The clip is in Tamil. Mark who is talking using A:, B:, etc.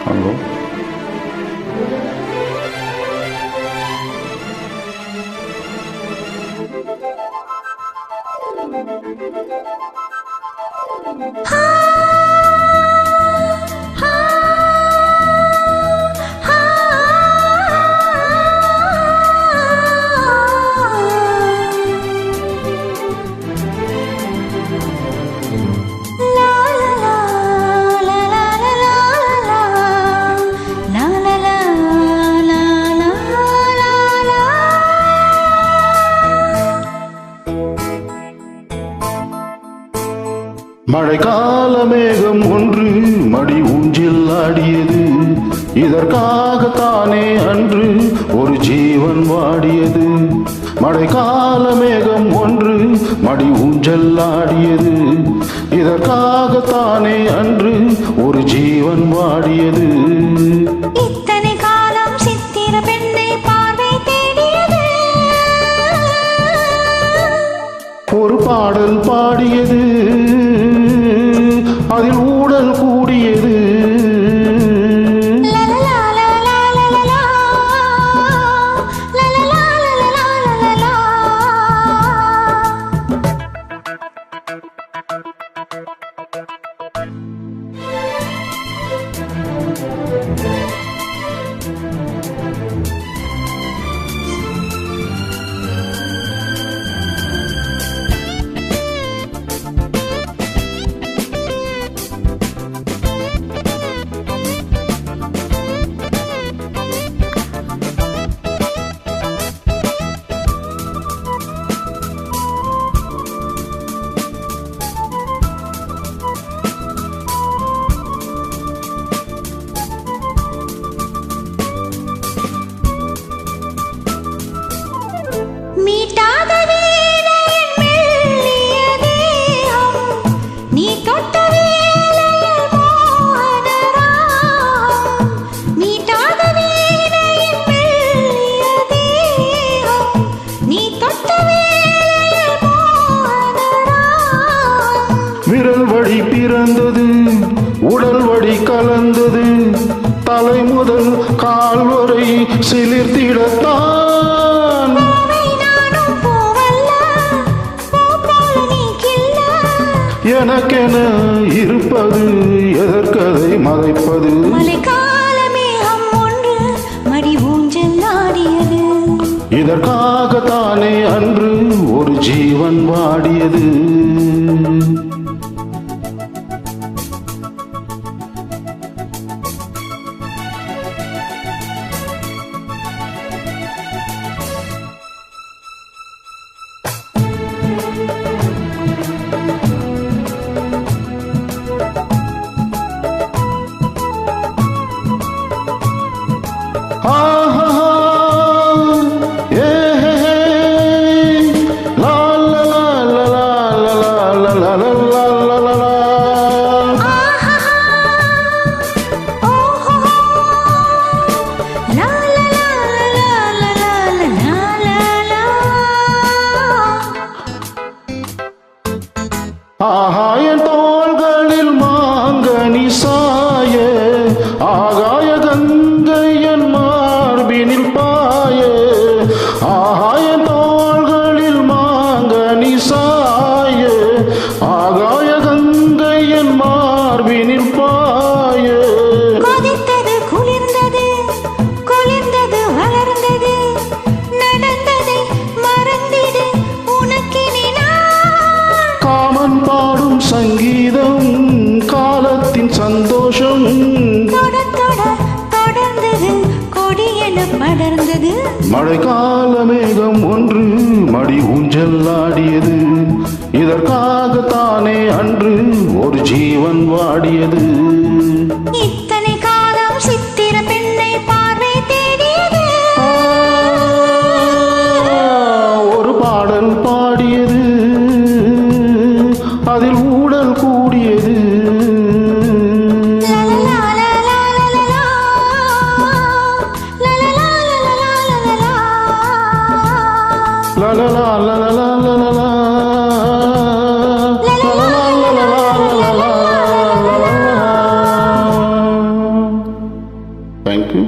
A: ஹலோ, மழைக்கால மேகம் ஒன்று மடி ஊஞ்சில் ஆடியது. இதற்காகத்தானே அன்று ஒரு ஜீவன் வாடியது. மழைக்கால மேகம் ஒன்று மடி ஊஞ்சல் ஆடியது. இதற்காகத்தானே அன்று ஒரு ஜீவன் வாடியது.
B: இத்தனை காலம் சித்திர பெண்ணை பார்வை தேடியது.
A: ஒரு பாடல் பாடியது, அதில் ஊடல் கூடியது.
B: மீட்டாத வேளையில் மெல்லிய தேகம், நீ தொட்ட வேளையில் மோகன ராகம். மீட்டாத வேளையில் மெல்லிய தேகம், நீ தொட்ட வேளையில் மோகன ராகம்.
A: விரல் வழி பிறந்தது, உடல் வழி கலந்தது. தலை முதல் கால் வரை சிலிர்த்திடத்தான். எனக்கென இருப்பது எதற்கதை மறைப்பது.
B: மழைக்கால மேகம் ஒன்று மடி ஊஞ்சல் ஆடியது.
A: இதற்காகத்தானே அன்று ஒரு ஜீவன் வாடியது. ஆகாய தோள்களில் மாங்கனி சாய, ஆகாய கங்கையன் மார்பினில் பாய. ஆகாய தோள்களில் மாங்கனி சாய, ஆகாய கங்கையன் மார்பினில் பாய.
B: கொதித்தது குளிர்ந்தது, குளிர்ந்தது வளர்ந்தது. நடந்ததை மறந்திடு உனக்கினி நான்.
A: காமன் பாடும் சங்கீதம், காலத்தின் சந்தோஷம்.
B: தொடர்ந்தது, கொடியென படர்ந்தது.
A: மழைக்கால மேகம் ஒன்று மடி ஊஞ்சல் ஆடியது. இதற்காகத்தானே அன்று ஒரு ஜீவன் வாடியது.
B: இத்தனை காலம் சித்திர பெண்ணை பார்வை தேடியது.
A: ஒரு பாடல் பாடியது, அதில் ஊடல் கூடியது. La la la la la la la la la. La la la la la la la la la. Thank you